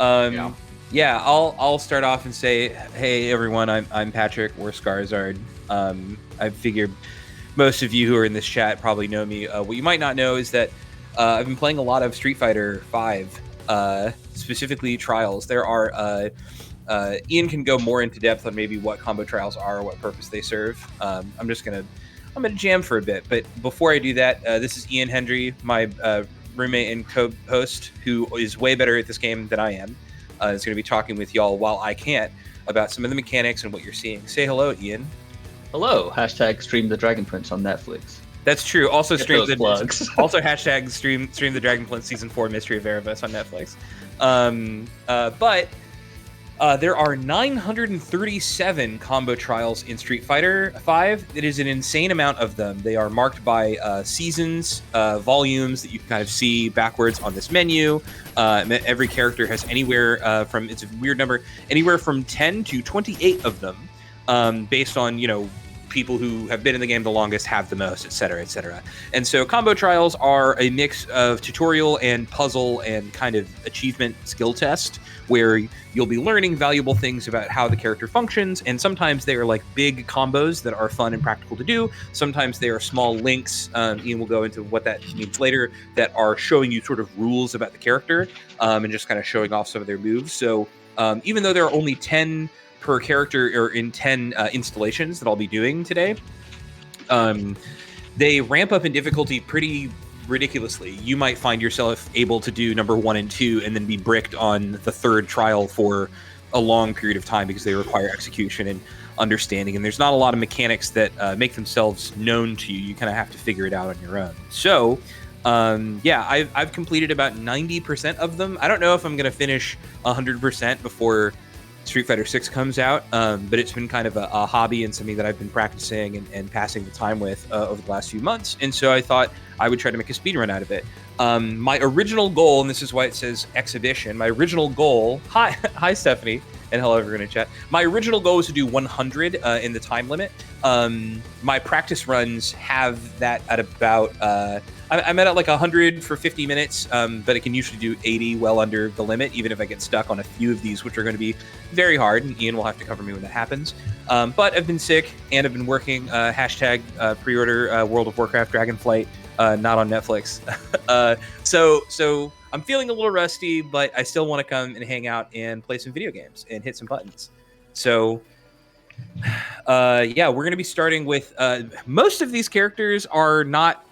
Yeah. Yeah, I'll start off and say, hey everyone, I'm Patrick. We're Scarizard. I figure most of you who are in this chat probably know me. What you might not know is that I've been playing a lot of Street Fighter V, specifically Trials. There are Ian can go more into depth on maybe what combo trials are, or what purpose they serve. I'm gonna jam for a bit, but before I do that, this is Ian Hendry, my roommate and co-host, who is way better at this game than I am. Is going to be talking with y'all while I can't about some of the mechanics and what you're seeing. Say hello, Ian. Hello. Hashtag stream the Dragon Prince on Netflix. That's true. Also stream the plugs. Also hashtag stream the Dragon Prince season 4 Mystery of Erebus on Netflix. But there are 937 combo trials in Street Fighter V. It is an insane amount of them. They are marked by seasons, volumes that you can kind of see backwards on this menu. Every character has anywhere from, it's a weird number, anywhere from 10 to 28 of them, based on, people who have been in the game the longest have the most, etc., etc. And so combo trials are a mix of tutorial and puzzle and kind of achievement skill test, where you'll be learning valuable things about how the character functions, and sometimes they are like big combos that are fun and practical to do. Sometimes they are small links, Ian will go into what that means later, that are showing you sort of rules about the character, and just kind of showing off some of their moves. So even though there are only 10 per character, or in 10 installations that I'll be doing today, they ramp up in difficulty pretty ridiculously. You might find yourself able to do number 1 and 2 and then be bricked on the third trial for a long period of time because they require execution and understanding, and there's not a lot of mechanics that make themselves known to you. You kind of have to figure it out on your own. So yeah, I've completed about 90% of them. I don't know if I'm going to finish 100% before Street Fighter 6 comes out, but it's been kind of a hobby and something that I've been practicing and passing the time with over the last few months. And so I thought I would try to make a speedrun out of it. My original goal, and this is why it says exhibition, my original goal, hi Stephanie, and hello everyone in chat. My original goal was to do 100 in the time limit. My practice runs have that at about, I'm at like 100 for 50 minutes, but it can usually do 80 well under the limit, even if I get stuck on a few of these, which are going to be very hard, and Ian will have to cover me when that happens. But I've been sick, and I've been working, hashtag pre-order World of Warcraft Dragonflight, not on Netflix. So I'm feeling a little rusty, but I still want to come and hang out and play some video games and hit some buttons. So yeah, we're going to be starting with, most of these characters are not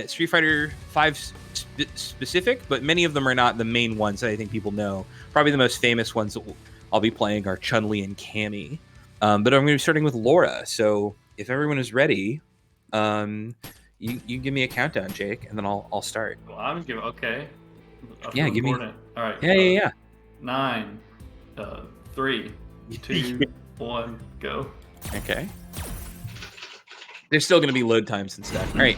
Street Fighter V specific, but many of them are not the main ones that I think people know. Probably the most famous ones that I'll be playing are Chun-Li and Cammy. But I'm going to be starting with Laura. So if everyone is ready, you give me a countdown, Jake, and then I'll start. Well, I'm giving, okay. Yeah, give me. All right. Yeah. 9, 3, 2, 1, go. Okay. There's still going to be load times and stuff. All right.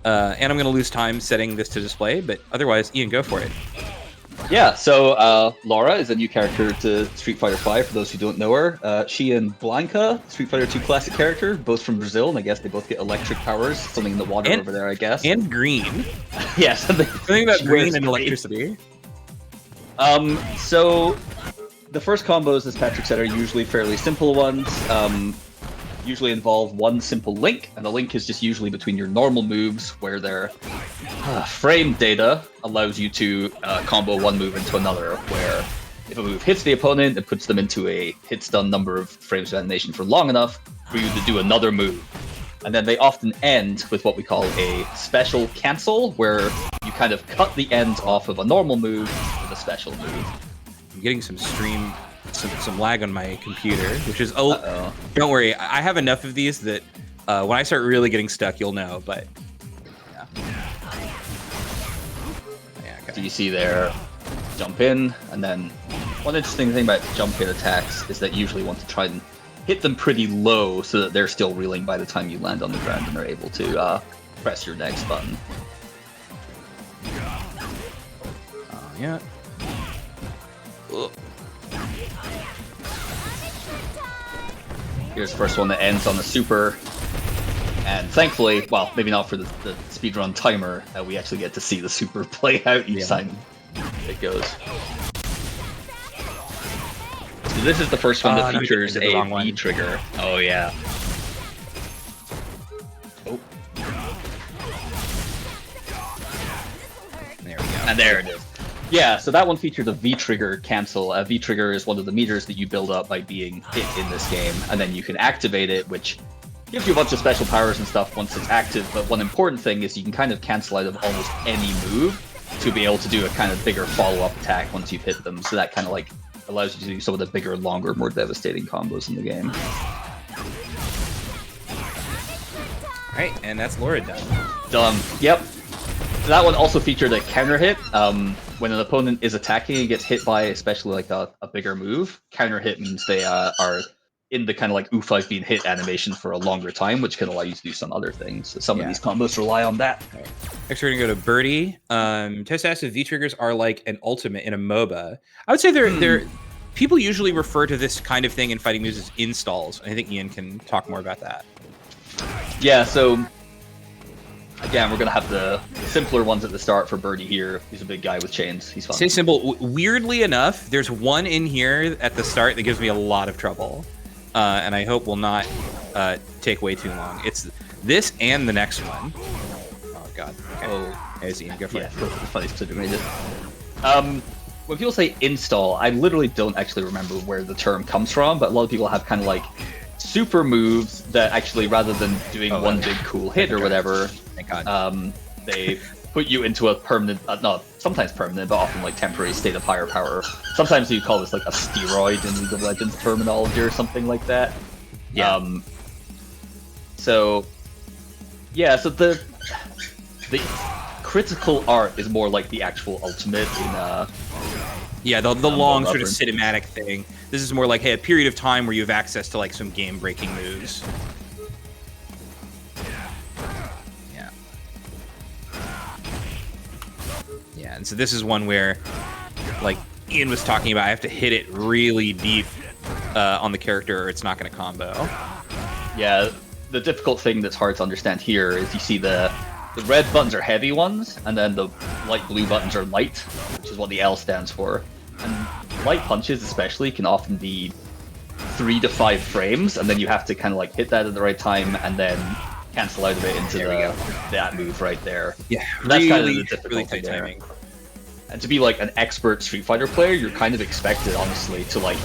And I'm going to lose time setting this to display, but otherwise, Ian, go for it. Yeah, so Laura is a new character to Street Fighter V, for those who don't know her. She and Blanca, Street Fighter 2 classic character, both from Brazil, and I guess they both get electric powers, something in the water over there, I guess. And green. Yes. Something about green and electricity. So the first combos, as Patrick said, are usually fairly simple ones. Usually involve one simple link, and the link is just usually between your normal moves, where their frame data allows you to combo one move into another, where if a move hits the opponent, it puts them into a hit-stun number of frames of animation for long enough for you to do another move. And then they often end with what we call a special cancel, where you kind of cut the end off of a normal move with a special move. I'm getting some lag on my computer, which is don't worry, I have enough of these that when I start really getting stuck, you'll know. But yeah, okay. So you see there, jump in, and then one interesting thing about jump in attacks is that you usually want to try and hit them pretty low so that they're still reeling by the time you land on the ground and they're able to press your next button. Yeah. Ugh. Here's the first one that ends on the super, and thankfully, well, maybe not for the speedrun timer, we actually get to see the super play out each time it goes. this is the first one that no, features I did the a wrong one. V trigger. Oh yeah. Oh. There we go. And there it is. Yeah, so that one featured a V-trigger cancel. A V-trigger is one of the meters that you build up by being hit in this game, and then you can activate it, which gives you a bunch of special powers and stuff once it's active, but one important thing is you can kind of cancel out of almost any move to be able to do a kind of bigger follow-up attack once you've hit them, so that kind of like allows you to do some of the bigger, longer, more devastating combos in the game. Alright, and that's Laura done. Done. Yep. That one also featured a counter hit. When an opponent is attacking and gets hit by especially like a bigger move, counter hit means they are in the kind of like oof, I've been hit animation for a longer time, which can allow you to do some other things. So some of these combos rely on that. Right. Next we're gonna go to Birdie. Test acid V triggers are like an ultimate in a MOBA. I would say they're people usually refer to this kind of thing in fighting moves as installs. I think Ian can talk more about that. Yeah, so again, we're going to have the simpler ones at the start for Birdie here. He's a big guy with chains. He's fun. Say simple. Weirdly enough, there's one in here at the start that gives me a lot of trouble. And I hope will not take way too long. It's this and the next one. Oh, God. Okay. Oh. As Ian, go for it. The funniest to made it. When people say install, I literally don't actually remember where the term comes from, but a lot of people have kind of like super moves that actually, rather than doing one big cool hit or whatever, thank God. They put you into a permanent, not sometimes permanent, but often like temporary state of higher power. Sometimes you call this like a steroid in League of Legends terminology or something like that. Yeah. So the critical art is more like the actual ultimate in yeah, the long sort of cinematic thing. This is more like, hey, a period of time where you have access to like some game-breaking moves. Yeah. Yeah, and so this is one where, like Ian was talking about, I have to hit it really deep on the character or it's not going to combo. Yeah, the difficult thing that's hard to understand here is you see the red buttons are heavy ones, and then the light blue buttons are light, which is what the L stands for. And light punches especially can often be 3 to 5 frames, and then you have to kind of like hit that at the right time and then cancel out of it into that move right there. Yeah, and that's really, kind of the difficult really thing tight there. timing. And to be like an expert Street Fighter player, you're kind of expected, honestly, to like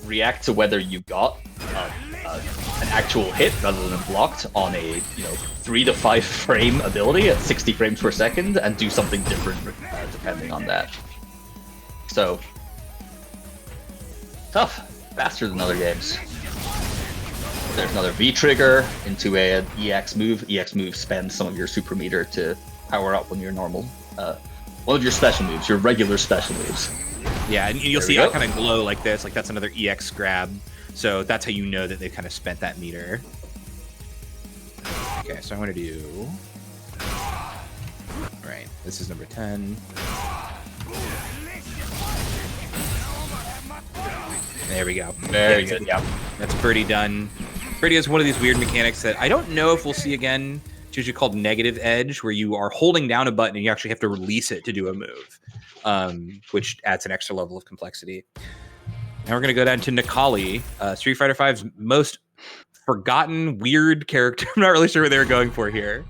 react to whether you got an actual hit rather than blocked on a 3 to 5 frame ability at 60 frames per second, and do something different depending on that. So tough, faster than other games. There's another V trigger into an EX move. EX move spends some of your super meter to power up when you're normal. One of your special moves, your regular special moves. Yeah, and you'll see I kind of glow like this, like that's another EX grab. So that's how you know that they've kind of spent that meter. Okay, so I'm going to do... Right, this is number 10. There we go. Very good, yeah. That's Birdie done. Birdie has one of these weird mechanics that I don't know if we'll see again. It's usually called negative edge, where you are holding down a button and you actually have to release it to do a move, which adds an extra level of complexity. Now we're going to go down to Nikali, Street Fighter V's most forgotten, weird character. I'm not really sure what they were going for here.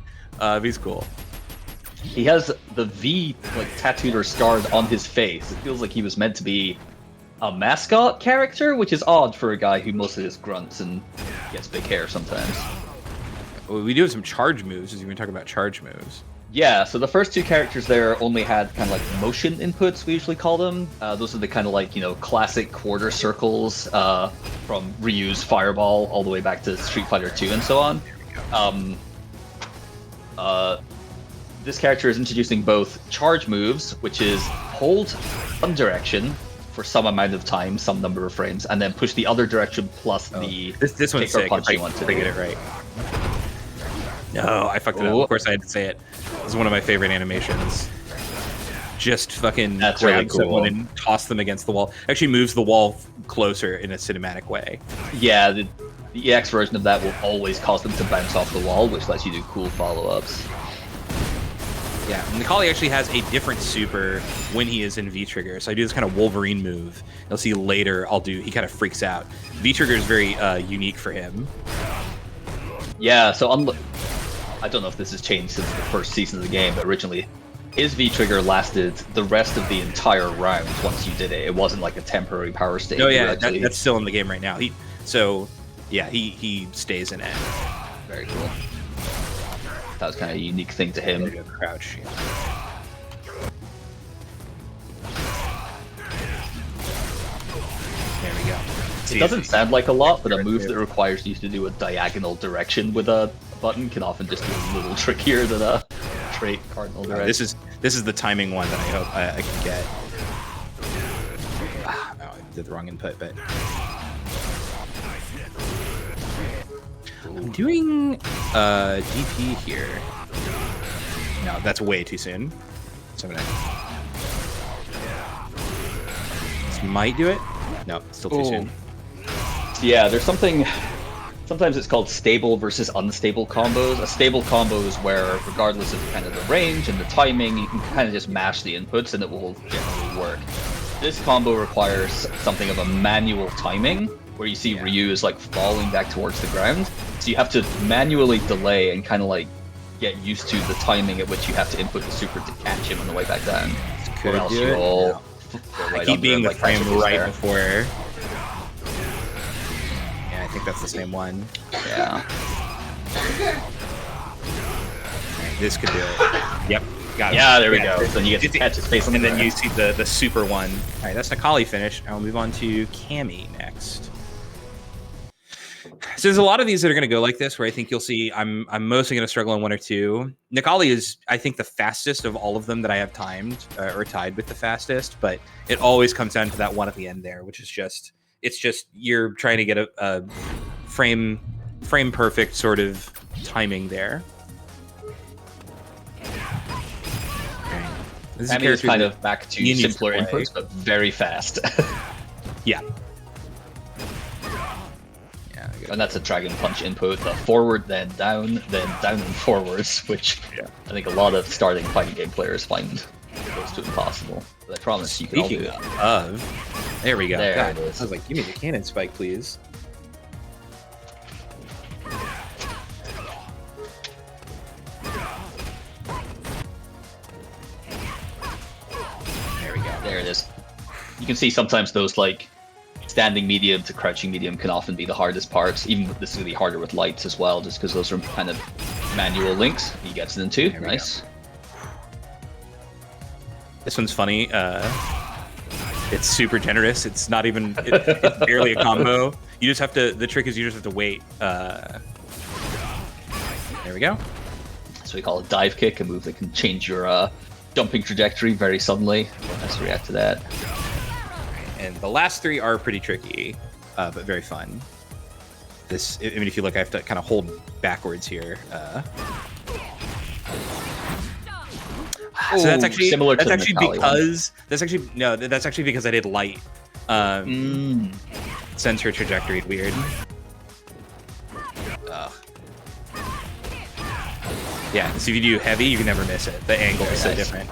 He's cool. He has the V like tattooed or scarred on his face. It feels like he was meant to be a mascot character, which is odd for a guy who mostly just grunts and gets big hair sometimes. Well, we do have some charge moves, as you were talking about charge moves. Yeah, so the first two characters there only had kind of like motion inputs, we usually call them. Those are the kind of like, classic quarter circles from Ryu's Fireball all the way back to Street Fighter 2 and so on. This character is introducing both charge moves, which is hold one direction for some amount of time, some number of frames, and then push the other direction plus the this one's sick. punch you want to get it right. No, I fucked it up. Of course I had to say it. This is one of my favorite animations. Just fucking grab really cool. someone and toss them against the wall. Actually moves the wall closer in a cinematic way. Yeah, the EX version of that will always cause them to bounce off the wall, which lets you do cool follow-ups. Yeah, Nikali actually has a different super when he is in V-Trigger. So I do this kind of Wolverine move. You'll see later he kind of freaks out. V-Trigger is very unique for him. Yeah, so I don't know if this has changed since the first season of the game, but originally his V-Trigger lasted the rest of the entire round once you did it. It wasn't like a temporary power state. Oh yeah, that's still in the game right now. He stays in it. Very cool. That was kind of a unique thing to him. Crouch. Yeah. There we go. It doesn't sound like a lot, but a move that requires you to do a diagonal direction with a button can often just be a little trickier than a straight cardinal direction. This is the timing one that I hope I can get. No, I did the wrong input, but I'm doing DP here. No, that's way too soon. So I'm gonna. This might do it. No, still too soon. Yeah, there's something. Sometimes it's called stable versus unstable combos. A stable combo is where, regardless of kind of the range and the timing, you can kind of just mash the inputs and it will generally work. This combo requires something of a manual timing, where you see Ryu is like falling back towards the ground. So you have to manually delay and kind of like get used to the timing at which you have to input the super to catch him on the way back down. Or else you'll I keep being the frame right before. Yeah, I think that's the same one. Yeah. This could do it. Yep. Got it. Yeah, there we go. So you get to catch his face on and then you see the super one. All right, that's Nikali finish. I'll move on to Cammy next. So there's a lot of these that are going to go like this, where I think you'll see I'm mostly going to struggle on one or two. Nikali is, I think, the fastest of all of them that I have timed or tied with the fastest, but it always comes down to that one at the end there, which is just you're trying to get a frame perfect sort of timing there. This is kind of back to simpler inputs, but very fast. Yeah. And that's a Dragon Punch input, forward, then down and forwards, which I think a lot of starting fighting game players find close to impossible. But I promise you can all do that. There we go. There it is. I was like, give me the cannon spike, please. There we go. There it is. You can see sometimes those like standing medium to crouching medium can often be the hardest parts. Even this is going to be harder with lights as well, just because those are kind of manual links he gets into. Nice. This one's funny. It's super generous. It's not even. It's barely a combo. You just have to. The trick is you just have to wait. There we go. So we call it dive kick, a move that can change your jumping trajectory very suddenly. Let's react to that. And the last three are pretty tricky, but very fun. I mean, if you look, I have to kind of hold backwards here. So that's actually similar. That's actually because that's actually because I did light. Sends her trajectory weird. Yeah, so if you do heavy, you can never miss it. The angle is so different.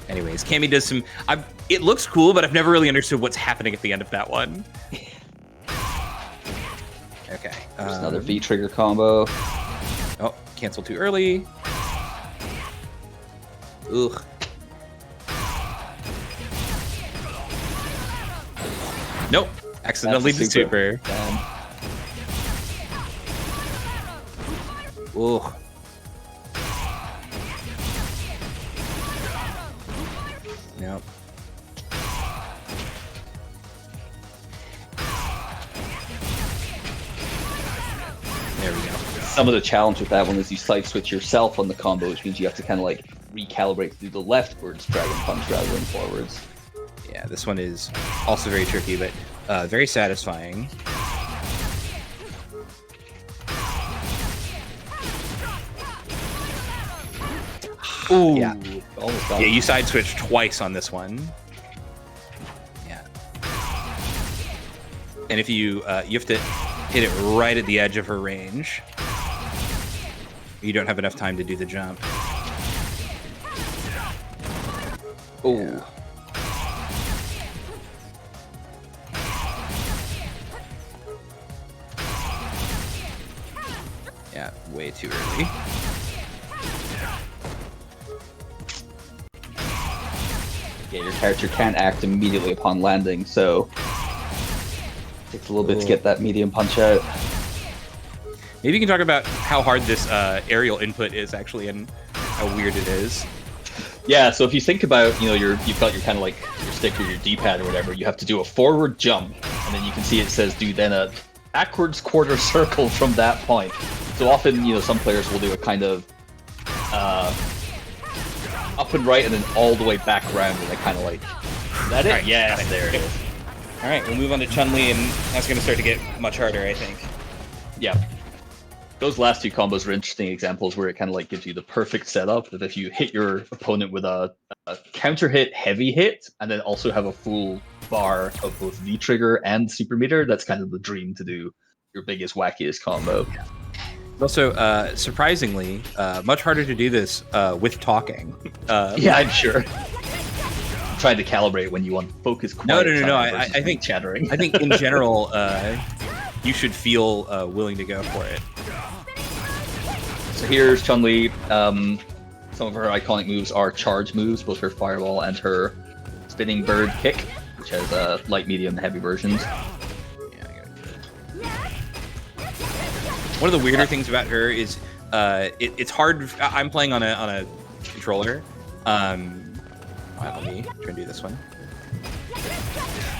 Anyways, Cammy does some. It looks cool, but I've never really understood what's happening at the end of that one. Okay. There's another V-trigger combo. Oh, cancel too early. Ugh. Nope. Accidentally did super. Ugh. Nope. There we go. Some of the challenge with that one is you side switch yourself on the combo, which means you have to kind of like recalibrate through the leftwards Dragon Punch rather than forwards. Yeah, this one is also very tricky, but very satisfying. Ooh, yeah. Yeah, you side switch twice on this one. Yeah. And if you have to hit it right at the edge of her range. You don't have enough time to do the jump. Oh. Yeah. Yeah, way too early. Yeah, your character can't act immediately upon landing, so it takes a little bit to get that medium punch out. Maybe you can talk about how hard this aerial input is actually, and how weird it is. Yeah, so if you think about, you've got your kind of like your stick or your D-pad or whatever, you have to do a forward jump, and then you can see it says do then a backwards quarter circle from that point. So often, some players will do a kind of up and right and then all the way back around, and they kind of like, is that it? Right, yes, there it is. All right, we'll move on to Chun-Li, and that's going to start to get much harder, I think. Yeah. Those last two combos are interesting examples where it kind of like gives you the perfect setup that if you hit your opponent with a counter hit, heavy hit, and then also have a full bar of both V-trigger and super meter, that's kind of the dream to do your biggest, wackiest combo. Also, surprisingly, much harder to do this with talking. Yeah, I'm sure. I'm trying to calibrate when you want to focus. No. I think chattering. I think in general, you should feel willing to go for it. So here's Chun-Li. Some of her iconic moves are charge moves, both her fireball and her spinning bird kick, which has light, medium, heavy versions. One of the weirder things about her is it's hard. I'm playing on a controller. Let me try and do this one.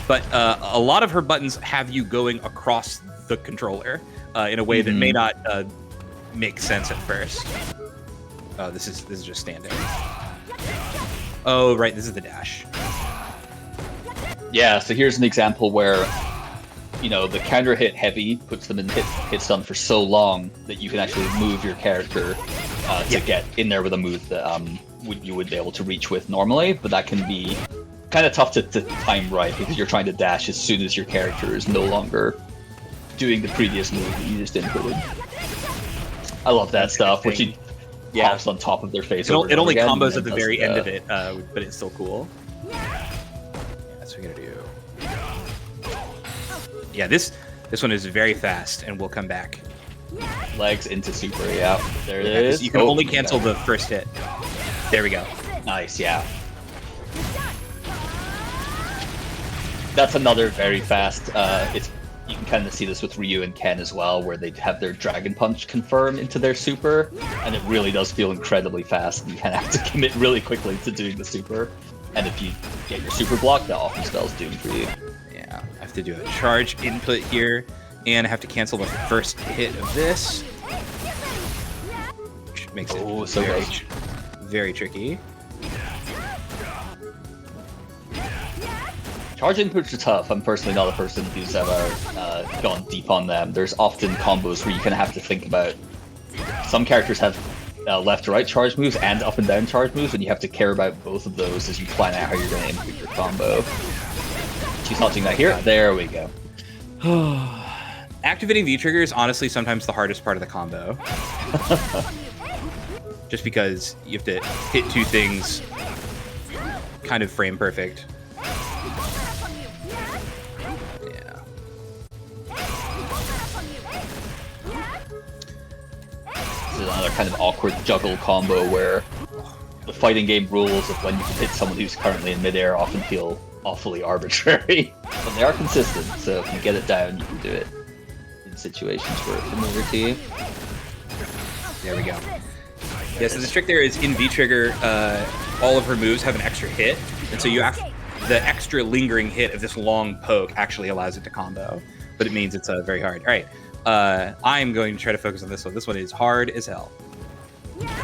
But a lot of her buttons have you going across the controller in a way that may not make sense at first. Oh, this is just standing. Oh, right, this is the dash. Yeah, so here's an example where, the counter hit heavy puts them in hit stun for so long that you can actually move your character to get in there with a move that you would be able to reach with normally, but that can be kind of tough to time right because you're trying to dash as soon as your character is no longer doing the previous move that you just inputted. I love that stuff, which he pops on top of their face. It only again, combos at the very end of it, but it's still cool. Yeah, that's what we're gonna do. Yeah, this one is very fast, and we'll come back. Legs into super, yeah. There it is. You can only cancel the first hit. There we go. Nice, yeah. That's another very fast. You can kind of see this with Ryu and Ken as well, where they have their Dragon Punch confirm into their super, and it really does feel incredibly fast. You kind of have to commit really quickly to doing the super, and if you get your super block, that often spells doom for you. Yeah, I have to do a charge input here, and I have to cancel the first hit of this, which makes it very tricky. Charge inputs are tough. I'm personally not a person who's ever gone deep on them. There's often combos where you kind of have to think about. Some characters have left to right charge moves and up and down charge moves, and you have to care about both of those as you plan out how you're going to input your combo. She's not doing that here. There we go. Activating V-trigger is honestly sometimes the hardest part of the combo. Just because you have to hit two things kind of frame perfect. Another kind of awkward juggle combo where the fighting game rules of when you can hit someone who's currently in midair often feel awfully arbitrary, but they are consistent, so if you get it down, you can do it in situations where it's familiar to you. There we go. Yeah, so the trick there is in V-trigger, all of her moves have an extra hit, and so the extra lingering hit of this long poke actually allows it to combo, but it means it's very hard. All right. I'm going to try to focus on this one. This one is hard as hell.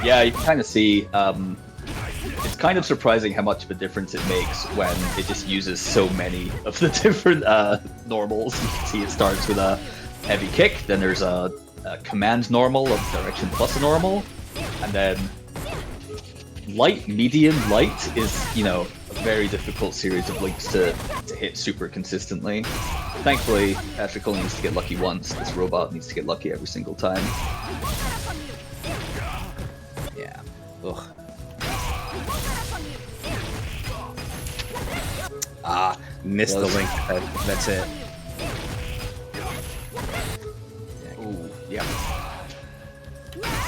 Yeah, you can kind of see, it's kind of surprising how much of a difference it makes when it just uses so many of the different normals. You can see it starts with a heavy kick, then there's a command normal of direction plus a normal, and then light, medium, light is, a very difficult series of links to hit super consistently. Thankfully, Patrick only needs to get lucky once. This robot needs to get lucky every single time. Ugh. Ah, missed the link. That's it. Ooh, yeah.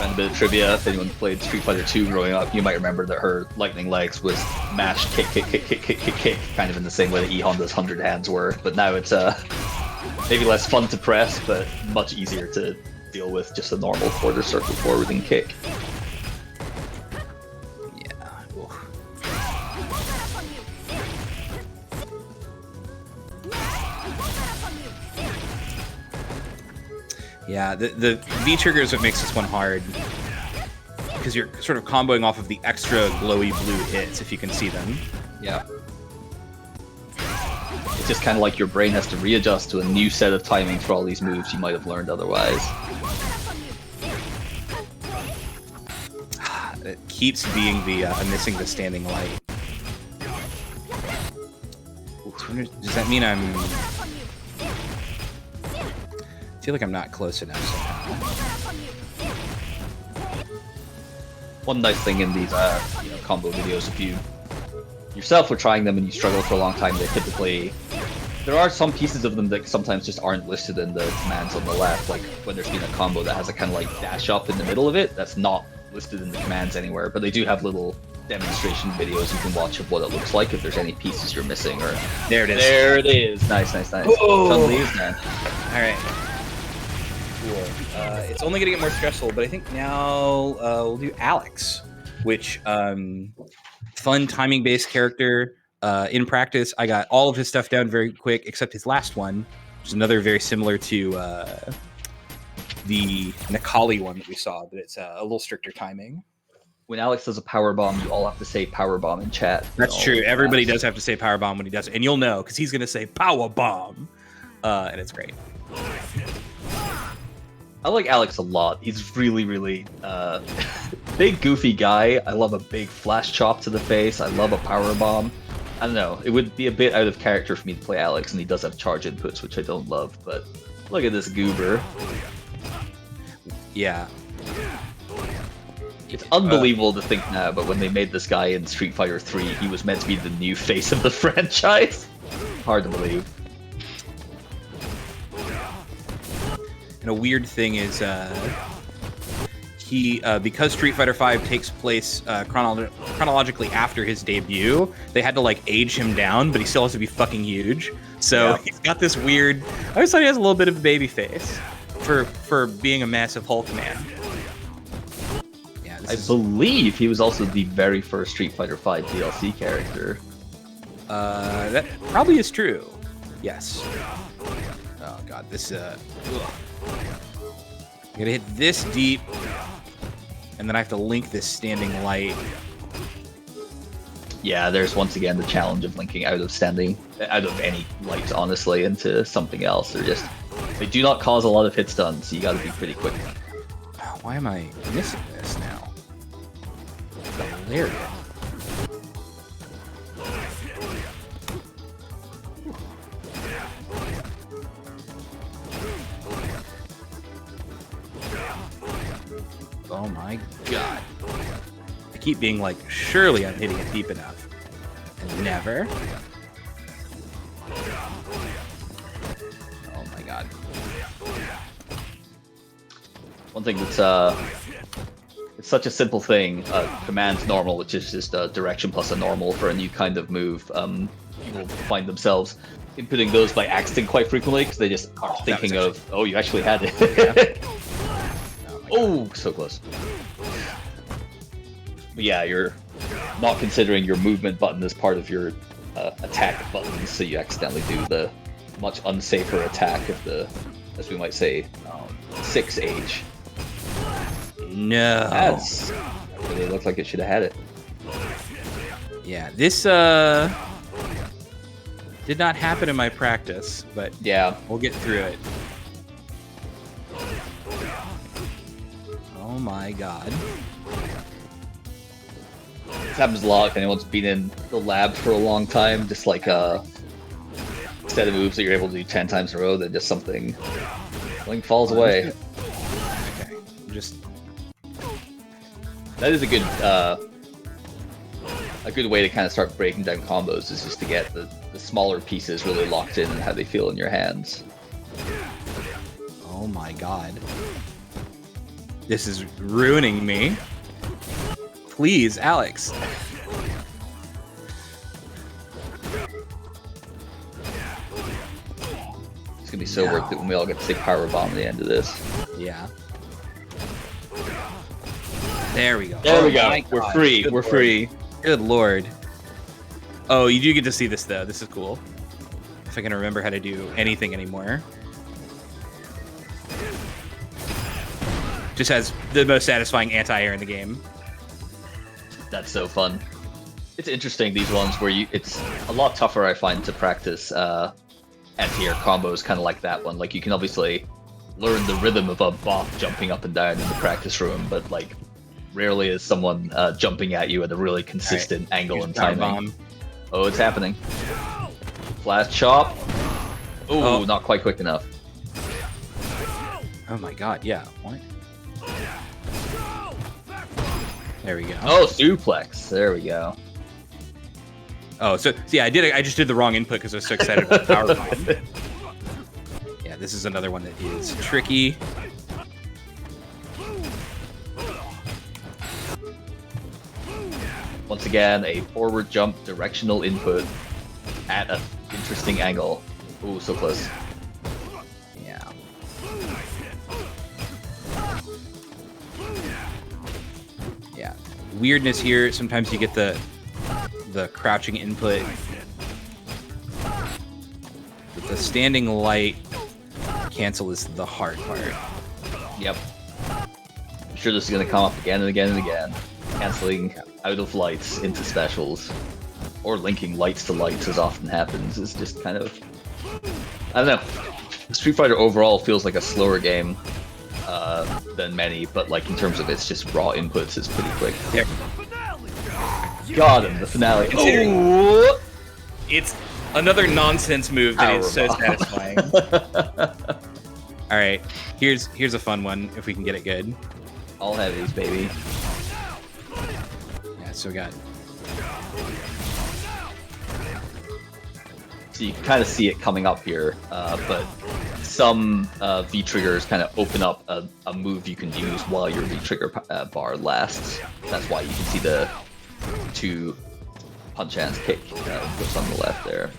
And a bit of trivia, if anyone played Street Fighter 2 growing up, you might remember that her lightning legs was mash, kick, kick, kick, kick, kick, kick, kick, kind of in the same way that E Honda's 100 hands were. But now it's maybe less fun to press, but much easier to deal with just a normal quarter circle forwarding kick. Yeah. Oof. Yeah, the V trigger is what makes this one hard, because you're sort of comboing off of the extra glowy blue hits, if you can see them. Yeah. It's just kind of like your brain has to readjust to a new set of timings for all these moves you might have learned otherwise. It keeps being the missing the standing light. Does that mean I feel like I'm not close enough somehow. One nice thing in these combo videos, if you yourself were trying them and you struggle for a long time, there are some pieces of them that sometimes just aren't listed in the commands on the left, like when there's been a combo that has a kind of like dash up in the middle of it, that's not listed in the commands anywhere, but they do have little demonstration videos you can watch of what it looks like if there's any pieces you're missing. Or there it is. There it is. Nice, nice, nice. Oh. Man. All right. Cool. It's only gonna get more stressful, but I think now we'll do Alex, which fun timing-based character. In practice, I got all of his stuff down very quick, except his last one, which is another very similar to the Nikali one that we saw, but it's a little stricter timing. When Alex does a power bomb, you all have to say power bomb in chat. That's true. Everybody does have to say power bomb when he does it, and you'll know because he's gonna say power bomb, and it's great. I like Alex a lot. He's really, really big, goofy guy. I love a big flash chop to the face. I love a power bomb. I don't know. It would be a bit out of character for me to play Alex, and he does have charge inputs, which I don't love. But look at this goober. Yeah. It's unbelievable to think now, but when they made this guy in Street Fighter 3, he was meant to be the new face of the franchise. Hard to believe. And a weird thing is, because Street Fighter V takes place chronologically after his debut, they had to like age him down, but he still has to be fucking huge. So he's got this weird. I always thought he has a little bit of a baby face for being a massive Hulk man. Yeah, I believe he was also the very first Street Fighter V DLC character. That probably is true. Yes. Oh god, this ugh. I gotta hit this deep, and then I have to link this standing light. Yeah, there's once again the challenge of linking out of any light, honestly, into something else. They do not cause a lot of hit stuns, so you gotta be pretty quick. Why am I missing this now? Hilarious. Oh my god. I keep being like, surely I'm hitting it deep enough. And never. Oh my god. One thing that's it's such a simple thing, command's normal, which is just a direction plus a normal for a new kind of move. People find themselves inputting those by accident quite frequently because they just are thinking of, oh, you actually had it. Oh, so close. But yeah, you're not considering your movement button as part of your attack buttons, so you accidentally do the much unsafer attack of the, as we might say, 6H. No. That's really looked like it should have had it. Yeah, this did not happen in my practice, but yeah, we'll get through it. Oh my god. This happens a lot if anyone's been in the lab for a long time, just like a set of moves that you're able to do 10 times in a row, then just something falls away. Okay, just That is a good way to kind of start breaking down combos, is just to get the smaller pieces really locked in and how they feel in your hands. Oh my god. This is ruining me. Please, Alex. It's gonna be so worth it when we all get to take Power Bomb at the end of this. Yeah. There we go. There we go. We're free. We're free. Good lord. Oh, you do get to see this though. This is cool. If I can remember how to do anything anymore. Just has the most satisfying anti-air in the game. That's so fun. It's interesting, these ones where it's a lot tougher, I find, to practice anti-air combos kind of like that one. Like, you can obviously learn the rhythm of a bot jumping up and down in the practice room, but like rarely is someone jumping at you at a really consistent angle and timing. Bomb. Oh, it's happening. Flash chop. Ooh, oh, not quite quick enough. Oh my god, yeah. What? There we go. Oh, suplex. There we go. Oh, so yeah, I just did the wrong input because I was so excited about the power bomb. Yeah, this is another one that is tricky. Once again, a forward jump directional input at an interesting angle. Ooh, so close. Yeah. Yeah. Weirdness here. Sometimes you get the crouching input. But the standing light cancel is the hard part. Yep. I'm sure this is going to come up again and again and again. Canceling out of lights into specials. Or linking lights to lights, as often happens, is just kind of... I don't know. Street Fighter overall feels like a slower game than many, but like in terms of its just raw inputs, it's pretty quick. Yeah. Got him, the finale. Oh! It's another nonsense move that is so satisfying. All right, here's a fun one if we can get it good. All heavies, baby. Yeah, so we got. So you can kind of see it coming up here, but some V triggers kind of open up a move you can use while your V trigger bar lasts. That's why you can see the 2 punch hands kick just on the left there.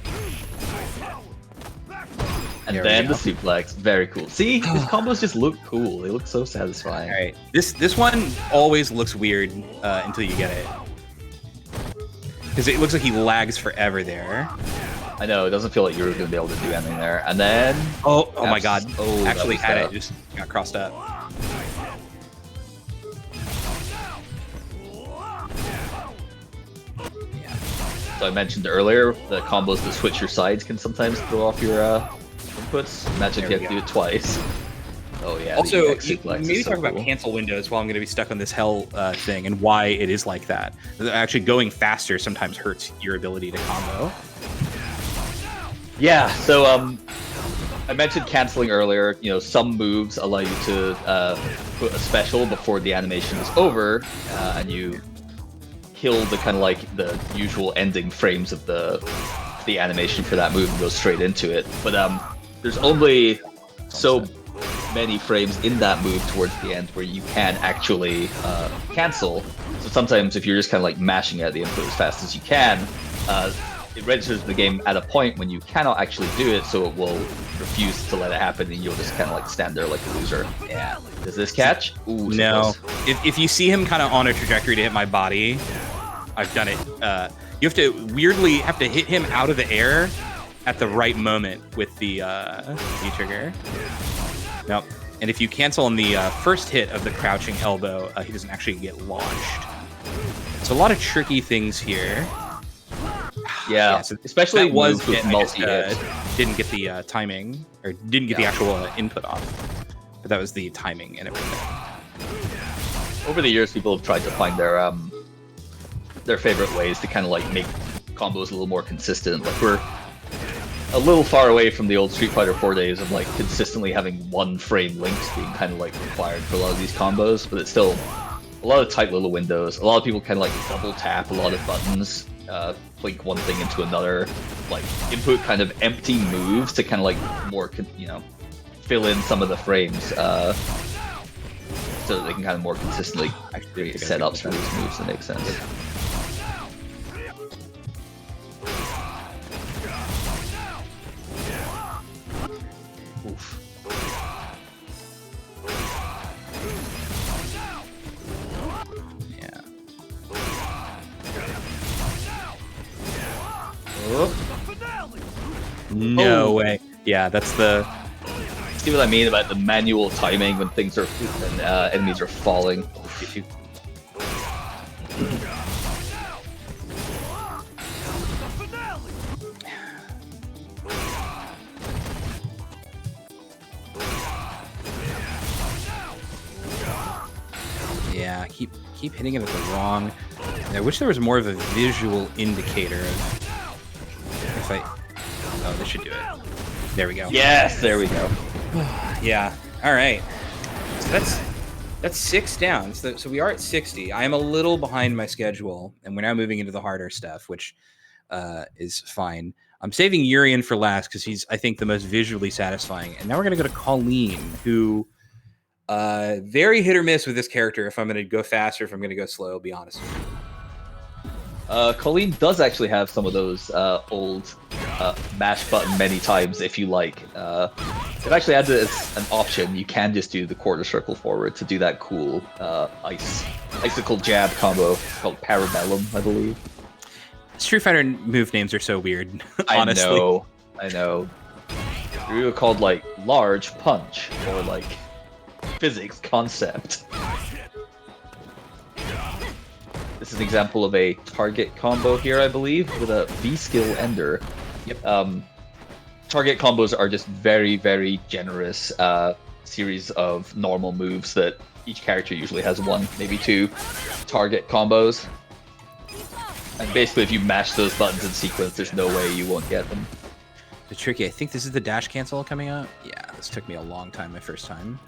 And then the suplex, very cool. See, these combos just look cool. They look so satisfying. All right, this one always looks weird until you get it, because it looks like he lags forever there. I know, it doesn't feel like you're going to be able to do anything there. And then... Oh my god. Oh, actually had it, just got crossed up. Yeah. So I mentioned earlier, the combos that switch your sides can sometimes throw off your inputs. Imagine if you have to do it twice. Oh yeah. Also, maybe talk about cancel windows while I'm going to be stuck on this hell thing and why it is like that. Actually, going faster sometimes hurts your ability to combo. Yeah, so I mentioned canceling earlier. You know, some moves allow you to put a special before the animation is over, and you kill the kind of like the usual ending frames of the animation for that move and go straight into it. But there's only so many frames in that move towards the end where you can actually cancel. So sometimes if you're just kind of like mashing at the input as fast as you can, it registers the game at a point when you cannot actually do it, so it will refuse to let it happen, and you'll just kind of like stand there like a loser. Yeah. Does this catch? Ooh, no. If you see him kind of on a trajectory to hit my body, I've done it. You have to weirdly hit him out of the air at the right moment with the V-trigger. Nope. And if you cancel on the first hit of the crouching elbow, he doesn't actually get launched. So a lot of tricky things here. Yeah, so especially that was with multi-hit. Didn't get the timing, or didn't get the actual input off. But that was the timing and everything. Over the years, people have tried to find their favorite ways to kind of like make combos a little more consistent. Like we're a little far away from the old Street Fighter 4 days of like consistently having one frame links being kind of like required for a lot of these combos, but it's still a lot of tight little windows. A lot of people kind of like double tap a lot of buttons, link one thing into another, like input kind of empty moves to kind of like more, you know, fill in some of the frames, so that they can kind of more consistently actually set up for these moves that make sense. Oof. Yeah. No way. Yeah, that's the... See what I mean about the manual timing when things are when enemies are falling. Yeah, keep hitting it at the wrong. I wish there was more of a visual indicator of if I... Oh, this should do it. There we go. Yes, there we go. Yeah. All right. So that's 6 down. So we are at 60. I am a little behind my schedule, and we're now moving into the harder stuff, which is fine. I'm saving Urian for last because he's, I think, the most visually satisfying. And now we're gonna go to Colleen, who very hit or miss with this character. If I'm gonna go fast or if I'm gonna go slow, I'll be honest with you. Colleen does actually have some of those old mash button many times if you like. It actually adds it as an option. You can just do the quarter circle forward to do that cool icicle jab combo called Parabellum, I believe. Street Fighter move names are so weird, honestly. I know. We were called like large punch or like physics concept. This is an example of a target combo here, I believe, with a V-skill ender. Yep. Target combos are just very, very generous series of normal moves that each character usually has 1, maybe 2 target combos. And basically, if you mash those buttons in sequence, there's no way you won't get them. It's tricky. I think this is the dash cancel coming up. Yeah, this took me a long time my first time.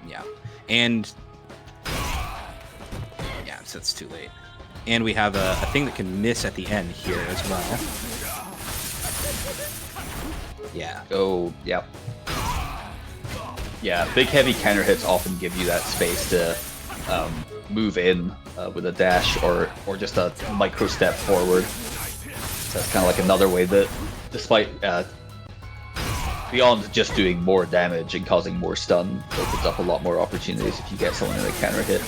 Yeah. And... yeah, so it's too late. And we have a thing that can miss at the end here as well. Yeah. Oh, yep. Yeah, big heavy counter hits often give you that space to move in with a dash or just a micro step forward. So that's kind of like another way that, despite beyond just doing more damage and causing more stun, opens up a lot more opportunities if you get someone in a counter hit.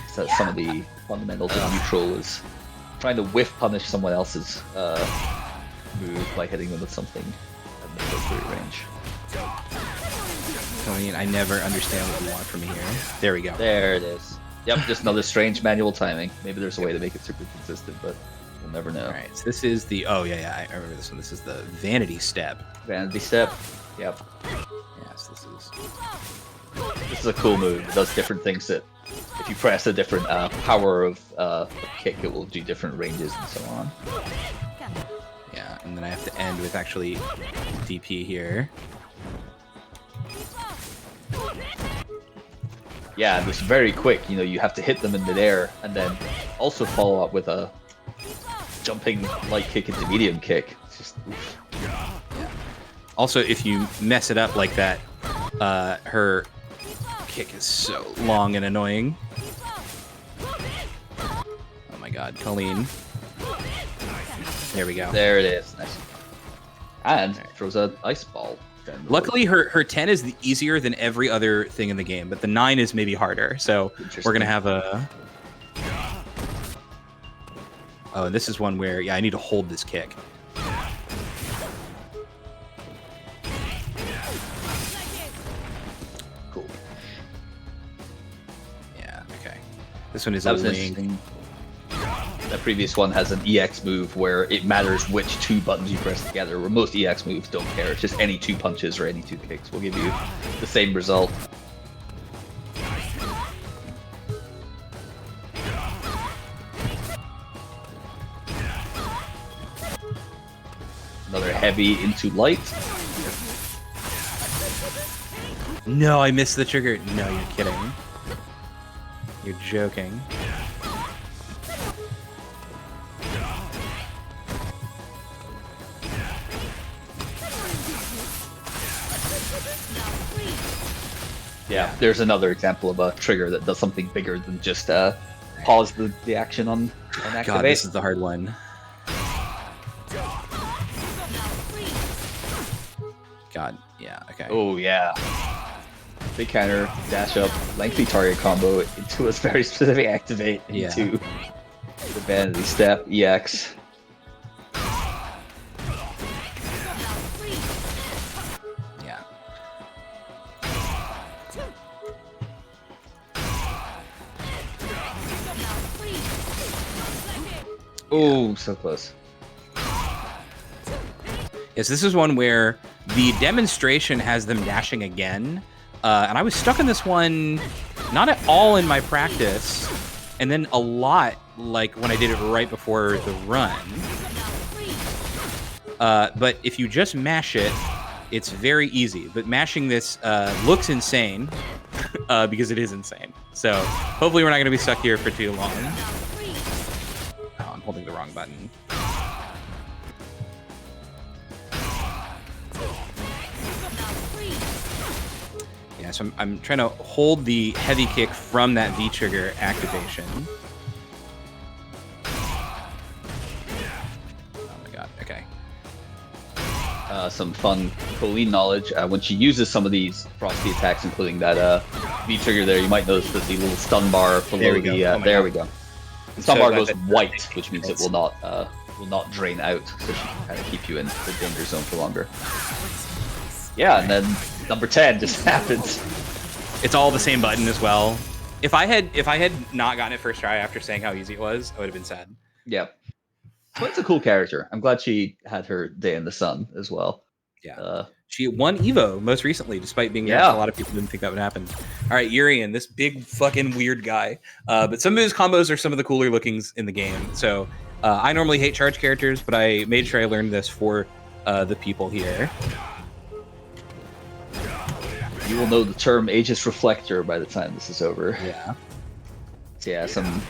So some of the fundamentals of neutral is trying to whiff punish someone else's move by hitting them with something at the appropriate range. Colleen, I never understand what you want from me here. There we go. There it is. Yep, just another strange manual timing. Maybe there's a way to make it super consistent, but we'll never know. Alright, so this is the... oh, yeah, I remember this one. This is the vanity step. Vanity step. Yep. Yes, this is... This is a cool move. It does different things that, if you press a different power of kick, it will do different ranges and so on. Yeah, and then I have to end with actually DP here. Yeah, and it's very quick. You know, you have to hit them in midair and then also follow up with a jumping light kick into medium kick. It's just... oof. Yeah. Also, if you mess it up like that, her kick is so long and annoying. Oh my god, Colleen. There we go. There it is. Nice. And throws an ice ball. Luckily, her 10 is the easier than every other thing in the game, but the 9 is maybe harder. So we're gonna have a... oh, and this is one where, yeah, I need to hold this kick. Cool. Yeah, okay. This one is a link. That previous one has an EX move where it matters which 2 buttons you press together, where most EX moves don't care. It's just any 2 punches or any 2 kicks will give you the same result. Another heavy into light. No, I missed the trigger. No, you're kidding. You're joking. Yeah, there's another example of a trigger that does something bigger than just pause the action on activate. God, this is the hard one. God, yeah, okay. Oh yeah. Big counter, dash up, lengthy target combo into a very specific activate into the vanity step, EX. Yeah. Oh, so close. Yes, this is one where the demonstration has them dashing again. And I was stuck on this one, not at all in my practice, and then a lot, like, when I did it right before the run. But if you just mash it, it's very easy. But mashing this looks insane, because it is insane. So hopefully we're not going to be stuck here for too long. Oh, I'm holding the wrong button. Yeah, so I'm trying to hold the heavy kick from that V-trigger activation. Oh my god, okay. Some fun Colleen knowledge. When she uses some of these frosty attacks, including that V-trigger there, you might notice that the little stun bar below There we go. Oh my there God. we go. The stun bar So goes that- white, which means it will not drain out, so she can kind of keep you in the danger zone for longer. Yeah, and then number 10 just happens. It's all the same button as well. If I had not gotten it first try after saying how easy it was, I would have been sad. Yeah. So it's a cool character. I'm glad she had her day in the sun as well. Yeah. She won Evo most recently, despite being nerfed. A lot of people didn't think that would happen. All right, Urian, this big fucking weird guy. But some of his combos are some of the cooler lookings in the game. So I normally hate charge characters, but I made sure I learned this for the people here. You will know the term Aegis Reflector by the time this is over. Yeah. So yeah, some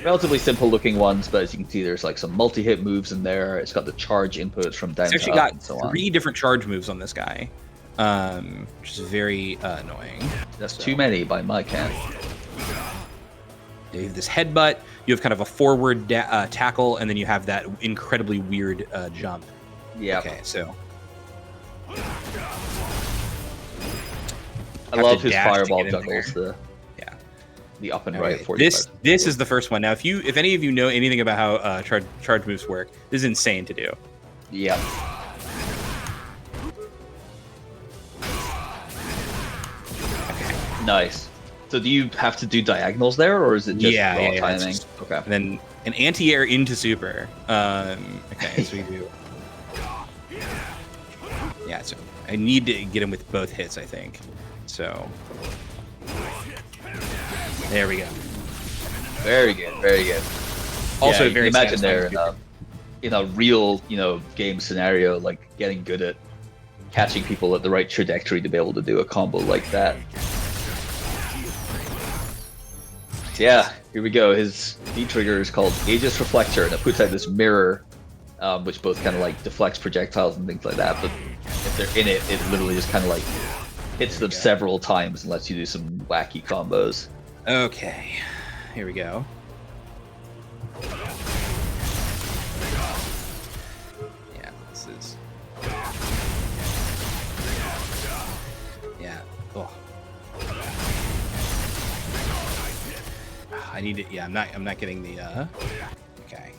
relatively simple looking ones, but as you can see, there's like some multi-hit moves in there. It's got the charge inputs from down It's to actually up got and so on. 3 different charge moves on this guy, which is very annoying. That's too many by my count. You have this headbutt, you have kind of a forward tackle, and then you have that incredibly weird jump. Yeah. Okay, so I have love to his dash to fireball get in juggles, there. the up and Okay, right 45. this is the first one. Now, if any of you know anything about how charge moves work, this is insane to do. Yeah. Okay. Nice. So do you have to do diagonals there, or is it just raw it's timing? just- Okay. And then an anti-air into super. Okay, so we do. Yeah, so I need to get him with both hits, I think. So there we go. Very good. Very good. Also, yeah, you very can imagine there satisfying in a real, game scenario, like getting good at catching people at the right trajectory to be able to do a combo like that. So yeah, here we go. His V trigger is called Aegis Reflector, and it puts out this mirror, which both kind of like deflects projectiles and things like that. But if they're in it, it literally just kind of like hits them several times and lets you do some wacky combos. Okay, here we go. Yeah, this is. Yeah. Oh. I need it. Yeah, I'm not getting the. Okay.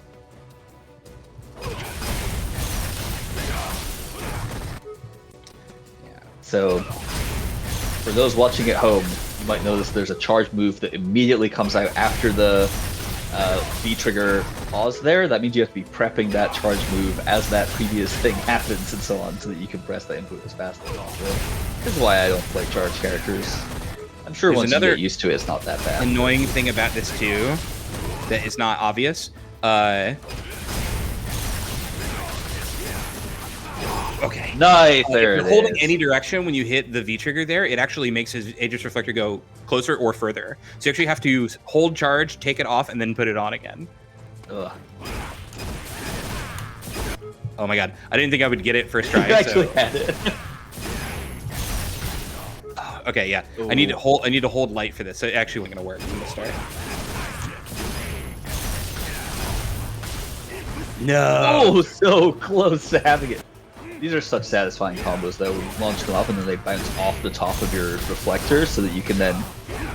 Yeah. So, for those watching at home, you might notice there's a charge move that immediately comes out after the V-trigger pause there. That means you have to be prepping that charge move as that previous thing happens and so on, so that you can press the input as fast as possible. This is why I don't play charge characters. I'm sure There's once you another get used to it, it's not that bad. annoying thing about this too, that is not obvious. Okay. Nice. If There you're it holding is. any direction when you hit the V trigger there, it actually makes his Aegis Reflector go closer or further. So you actually have to hold charge, take it off, and then put it on again. Ugh. Oh my god. I didn't think I would get it first try. You actually had it. Okay, yeah. Ooh. I need to hold light for this. So it actually wasn't gonna work from the start. No. Oh, so close to having it. These are such satisfying combos though. You launch them up and then they bounce off the top of your reflector so that you can then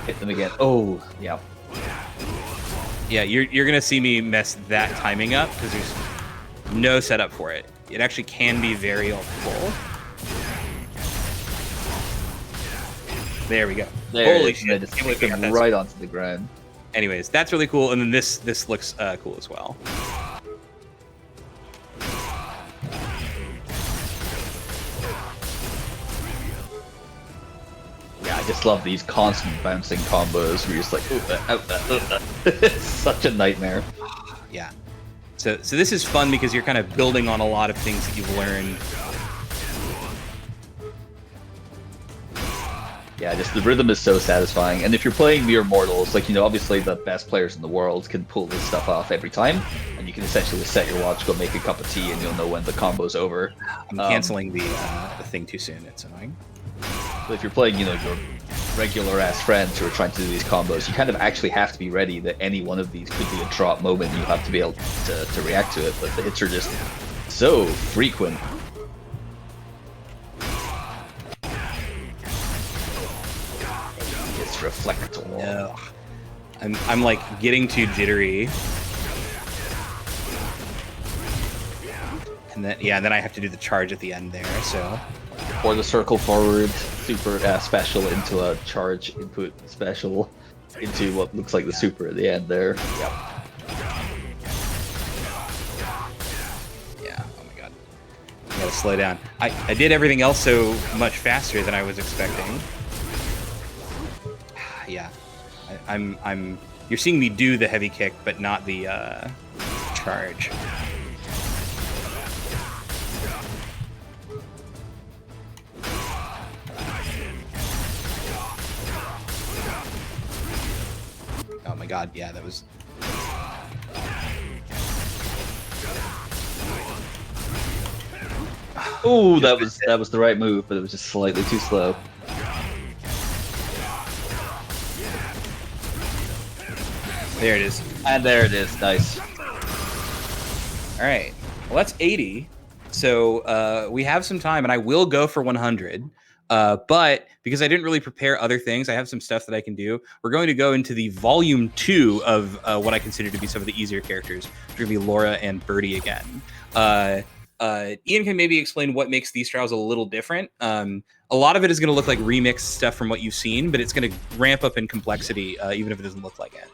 hit them again. Oh, yeah. Yeah, you're gonna see me mess that timing up because there's no setup for it. It actually can be very helpful. There we go. Holy shit! Just Can't believe kick I got them that. right onto the ground. Anyways, that's really cool, and then this looks cool as well. Yeah, I just love these constant bouncing combos where you're just like, it's such a nightmare. Yeah. So this is fun because you're kind of building on a lot of things that you've learned. Yeah, just the rhythm is so satisfying. And if you're playing Mere Mortals, like, you know, obviously the best players in the world can pull this stuff off every time. And you can essentially set your watch, go make a cup of tea, and you'll know when the combo's over. I'm canceling the thing too soon. It's annoying. But if you're playing, you know, your regular-ass friends who are trying to do these combos, you kind of actually have to be ready that any one of these could be a drop moment. You have to be able to react to it. But the hits are just so frequent. It's reflector. No. I'm like getting too jittery. And then I have to do the charge at the end there, so. Or the circle forward super special into a charge input special into what looks like the super at the end there. Yep. Yeah, oh my god. I gotta slow down. I did everything else so much faster than I was expecting. Yeah. You're seeing me do the heavy kick, but not the charge. Oh my god, yeah, that was... Ooh, that was the right move, but it was just slightly too slow. There it is. And there it is, nice. All right, well that's 80. So we have some time, and I will go for 100. But because I didn't really prepare other things, I have some stuff that I can do. We're going to go into the volume 2 of what I consider to be some of the easier characters. It's going to be Laura and Birdie again. Ian can maybe explain what makes these trials a little different. A lot of it is going to look like remixed stuff from what you've seen, but it's going to ramp up in complexity, even if it doesn't look like it.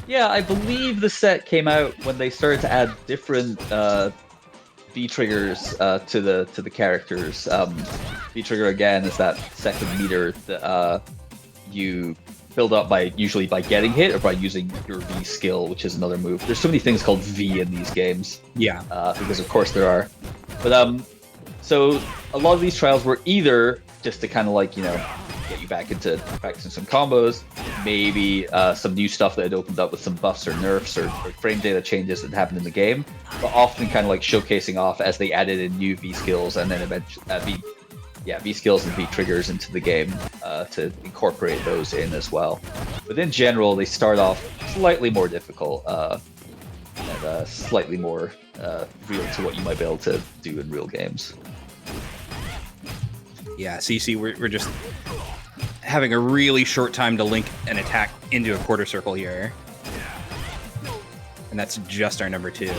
Yeah, I believe the set came out when they started to add different V triggers to the characters. V trigger again is that second meter that you build up usually by getting hit or by using your V skill, which is another move. There's so many things called V in these games. Yeah. Because of course there are. But so a lot of these trials were either just to kind of like, you know, get you back into practicing some combos, maybe some new stuff that had opened up with some buffs or nerfs or frame data changes that happened in the game, but often kind of like showcasing off as they added in new V skills and then eventually V skills and V triggers into the game to incorporate those in as well. But in general, they start off slightly more difficult and slightly more real to what you might be able to do in real games. Yeah, so you see, we're just having a really short time to link an attack into a quarter circle here. And that's just our number 2.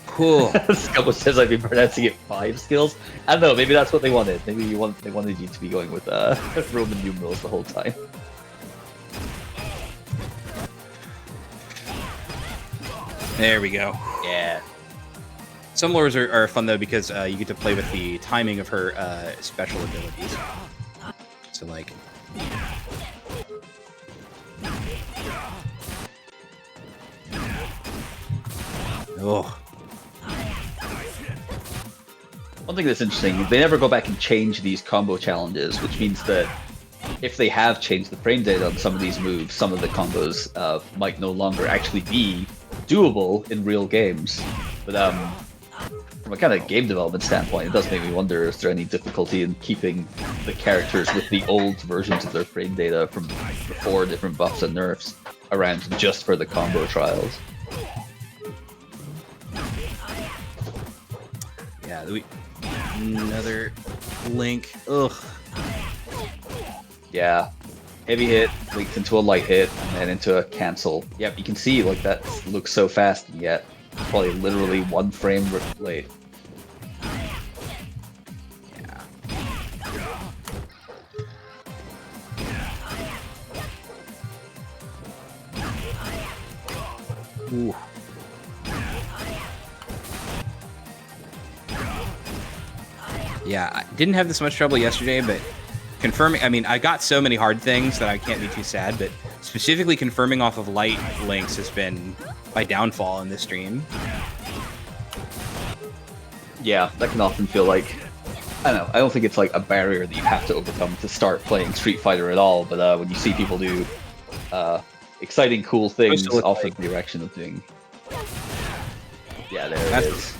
Cool. Scubbo says I've been pronouncing it 5 skills. I don't know, maybe that's what they wanted. Maybe they wanted you to be going with Roman numerals the whole time. There we go. Yeah. Some lures are fun, though, because you get to play with the timing of her special abilities. So, like... Oh. One thing that's interesting, they never go back and change these combo challenges, which means that if they have changed the frame data on some of these moves, some of the combos might no longer actually be doable in real games. But from a kind of game development standpoint, it does make me wonder, is there any difficulty in keeping the characters with the old versions of their frame data from before different buffs and nerfs around just for the combo trials? Yeah, another Link. Ugh. Yeah. Heavy hit, links into a light hit, and then into a cancel. Yep, you can see like that looks so fast, and yet it's probably literally 1 frame late. Yeah. Ooh. Yeah, I didn't have this much trouble yesterday, but confirming, I mean, I got so many hard things that I can't be too sad, but specifically confirming off of light links has been my downfall in this stream. Yeah, that can often feel like, I don't know, I don't think it's like a barrier that you have to overcome to start playing Street Fighter at all, but when you see people do exciting, cool things off of the direction of doing... Yeah, there it is.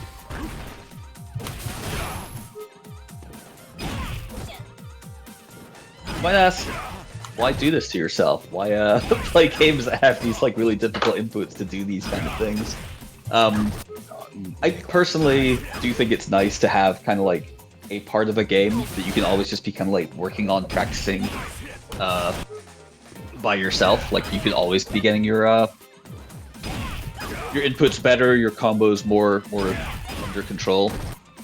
Might ask, why do this to yourself? Why play games that have these like really difficult inputs to do these kind of things? I personally do think it's nice to have kind of like a part of a game that you can always just be kind of like working on, practicing by yourself. Like you can always be getting your inputs better, your combos more under control.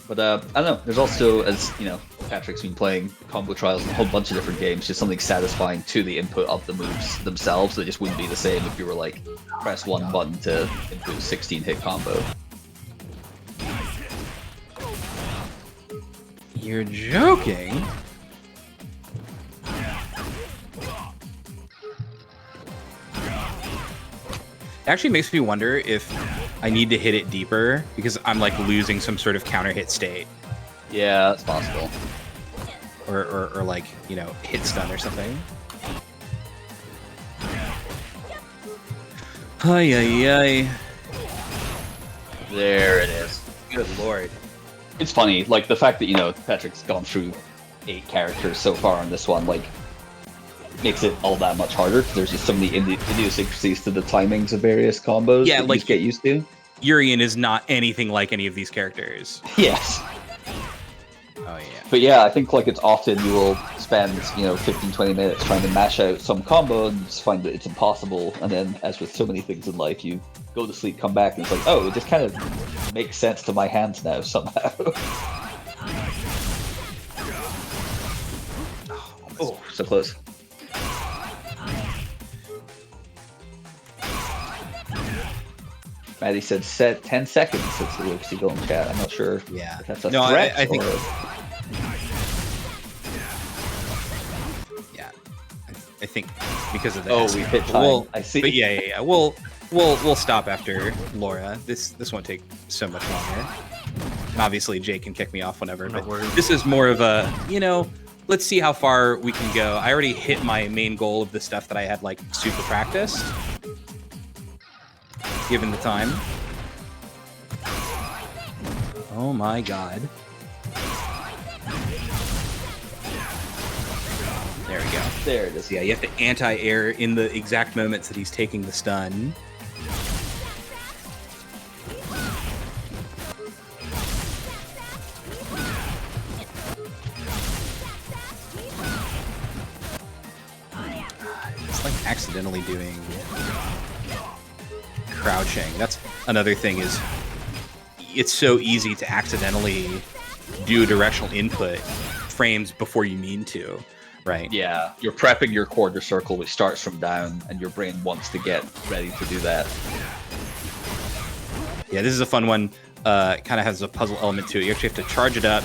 But I don't know. There's also, as you know, Patrick's been playing combo trials in a whole bunch of different games, just something satisfying to the input of the moves themselves that just wouldn't be the same if you were like press 1 button to input 16-hit combo. You're joking? It actually makes me wonder if I need to hit it deeper because I'm like losing some sort of counter hit state. Yeah, that's possible. Or like, you know, hit stun or something. Ay, ay, ay. There it is. Good lord. It's funny, like the fact that, you know, Patrick's gone through 8 characters so far on this one, like, makes it all that much harder. There's just so many idiosyncrasies to the timings of various combos that you just get used to. Urien is not anything like any of these characters. Yes. Oh, yeah. But yeah, I think like it's often you will spend, you know, 15-20 minutes trying to mash out some combo and just find that it's impossible. And then, as with so many things in life, you go to sleep, come back, and it's like, oh, it just kind of makes sense to my hands now somehow. Oh, so close. Maddie said set 10 seconds since the Luke Seagull in chat. I'm not sure if that's a threat I think... Yeah. I think because of that. Oh, we hit time. I see. But yeah. We'll stop after Laura. This won't take so much longer. Obviously, Jay can kick me off whenever, but this is more of a, you know, let's see how far we can go. I already hit my main goal of the stuff that I had like super practiced, given the time. Oh my god. There we go. There it is. Yeah, you have to anti-air in the exact moments that he's taking the stun. It's like accidentally doing crouching. That's another thing, is it's so easy to accidentally do a directional input frames before you mean to, right? Yeah, you're prepping your quarter circle, which starts from down, and your brain wants to get ready to do that. Yeah, this is a fun one. It kind of has a puzzle element to it. You actually have to charge it up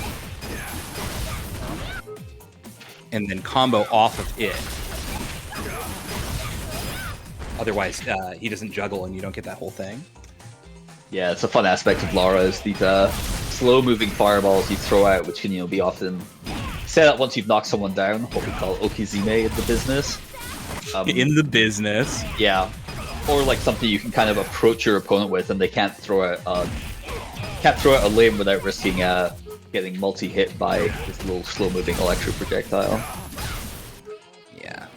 and then combo off of it. Otherwise, he doesn't juggle and you don't get that whole thing. Yeah, it's a fun aspect of Lara is these slow-moving fireballs you throw out, which can be often set up once you've knocked someone down, what we call okizime in the business. In the business. Yeah, or like something you can kind of approach your opponent with, and they can't throw out a limb without risking getting multi-hit by this little slow-moving electro projectile. Yeah,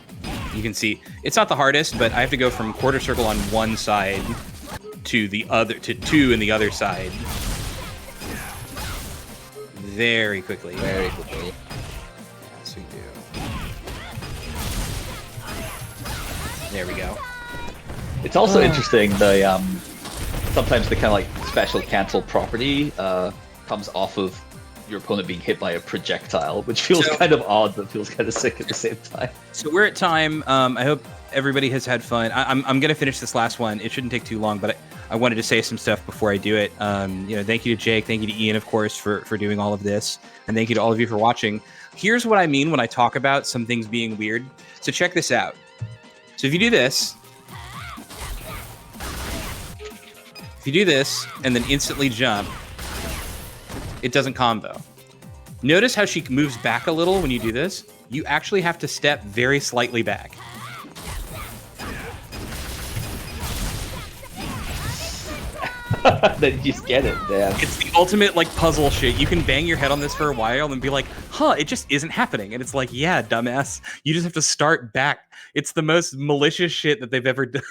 you can see it's not the hardest, but I have to go from quarter circle on one side to the other, to 2 in the other side, very quickly. Very quickly. Yes, we do. There we go. It's also interesting the sometimes the kind of like special cancel property comes off of your opponent being hit by a projectile, which feels kind of odd but feels kind of sick at the same time. So we're at time. I hope everybody has had fun. I'm gonna finish this last one. It shouldn't take too long, but I wanted to say some stuff before I do it. Thank you to Jake, thank you to Ian, of course, for doing all of this, and thank you to all of you for watching. Here's what I mean when I talk about some things being weird. So check this out. So if you do this, and then instantly jump, it doesn't combo. Notice how she moves back a little when you do this? You actually have to step very slightly back. Then you just get it, man. It's the ultimate like puzzle shit. You can bang your head on this for a while and be like, huh, it just isn't happening. And it's like, yeah, dumbass. You just have to start back. It's the most malicious shit that they've ever done.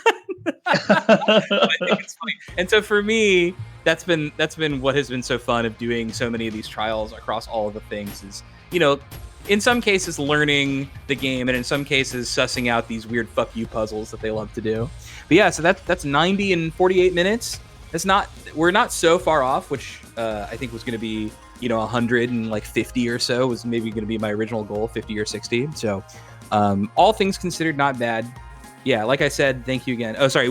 I think it's funny. And so for me, that's been what has been so fun of doing so many of these trials across all of the things is, in some cases learning the game, and in some cases sussing out these weird fuck you puzzles that they love to do. But yeah, so that's 90 and 48 minutes. We're not so far off, which I think was going to be 150 or so was maybe going to be my original goal, 50 or 60. So all things considered, not bad. Yeah, like I said, thank you again. Oh, sorry.